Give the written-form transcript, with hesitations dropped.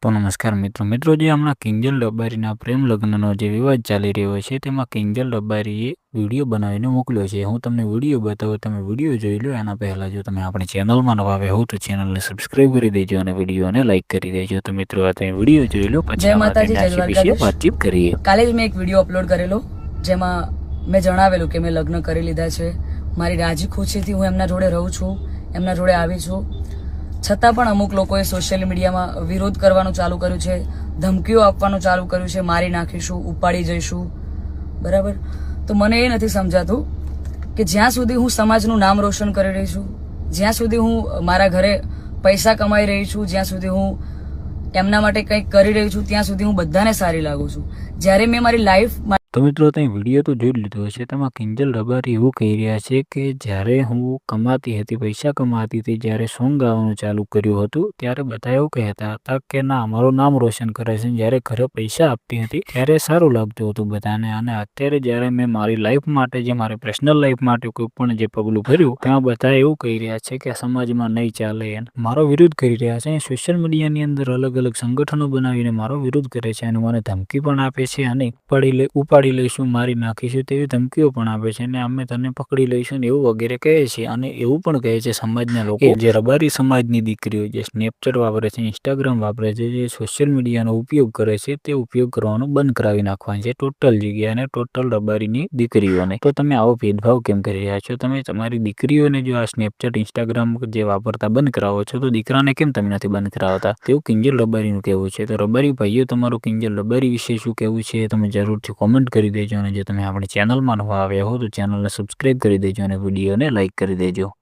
તો નમસ્કાર મિત્રો જે હમણાં કિંજલ રબારીના પ્રેમ લગ્નનો જે વિવાદ ચાલી રહ્યો છે તેમાં કિંજલ રબારીએ વિડીયો બનાવીને મોકલ્યો છે. હું તમને વિડીયો બતાવું, તમે વિડીયો જોઈ લો. એના પહેલાં જો તમે આપણી ચેનલમાં નવા આવ્યા હો તો ચેનલને સબસ્ક્રાઈબ કરી દેજો અને વિડીયોને લાઈક કરી દેજો. તો મિત્રો આ તમે વિડીયો જોઈ લો, પછી આપણે વાતચીત કરીએ. કાલે જ મેં એક વિડીયો અપલોડ કરેલો જેમાં મેં જણાવેલું કે મેં લગ્ન કરી લીધા છે. મારી રાજી ખુશીથી હું એમના જોડે રહું છું, એમના જોડે આવી છું. છતાં પણ અમુક લોકોએ સોશિયલ મીડિયામાં વિરોધ કરવાનું ચાલુ કર્યું છે, ધમકીઓ આપવાનું ચાલુ કર્યું છે, મારી નાખીશું, ઉપાડી જઈશું. બરાબર? તો મને એ નથી સમજાતું કે જ્યાં સુધી હું સમાજનું નામ રોશન કરી રહી છું, જ્યાં સુધી હું મારા ઘરે પૈસા કમાઈ રહી છું, જ્યાં સુધી હું એમના માટે કંઈક કરી રહી છું, ત્યાં સુધી હું બધાને સારી લાગુ છું. જ્યારે મેં મારી લાઈફ તો મિત્રો તમે વિડીયો તો જોઈ લીધો હશે. તેમાં કિંજલ રબારી એવું કહી રહ્યા છે કે જ્યારે હું કમાતી હતી, પૈસા કમાતી હતી, જ્યારે સોંગ ગાવાનું ચાલુ કર્યું હતું ત્યારે બધા એવું કહેતા હતા કે ના અમારું નામ રોશન કરે છે. જ્યારે ઘરે પૈસા આપતી હતી ત્યારે સારું લાગતું હતું બધાને, અને અત્યારે જ્યારે મેં મારી લાઈફ માટે, જે મારી પર્સનલ લાઈફ માટે કોઈ પણ જે પગલું ભર્યું તેમાં બધા એવું કહી રહ્યા છે કે સમાજમાં નહીં ચાલે, મારો વિરોધ કરી રહ્યા છે. સોશિયલ મીડિયાની અંદર અલગ અલગ સંગઠનો બનાવીને મારો વિરોધ કરે છે અને મને ધમકી પણ આપે છે અને ઉપાડી લઈશું, મારી નાખીશું તેવી ધમકીઓ પણ આપે છે અને અમે તને પકડી લઈશું ને એવું વગેરે કહે છે. અને એવું પણ કહે છે સમાજના લોકો, જે રબારી સમાજની દીકરીઓ જે સ્નેપચેટ વાપરે છે, ઇન્સ્ટાગ્રામ વાપરે છે, જે સોશિયલ મીડિયાનો ઉપયોગ કરે છે તે ઉપયોગ કરવાનું બંધ કરાવી નાખવાનું છે ટોટલ જગ્યાએ અને ટોટલ રબારીની દીકરીઓને. તો તમે આવો ભેદભાવ કેમ કરી રહ્યા છો? તમે તમારી દીકરીઓને જો આ સ્નેપચેટ, ઇન્સ્ટાગ્રામ જે વાપરતા બંધ કરાવો છો તો દીકરાને કેમ તમે નથી બંધ કરાવતા? તેવું કિંજલ રબારીનું કહેવું છે. તો રબારી ભાઈઓ, તમારું કિંજલ રબારી વિશે શું કહેવું છે તમે જરૂરથી કોમેન્ટ કરી દેજો. અને જો તમે આપણી ચેનલમાં નવા આવ્યા હો તો ચેનલને સબસ્ક્રાઈબ કરી દેજો અને વિડીયોને લાઈક કરી દેજો.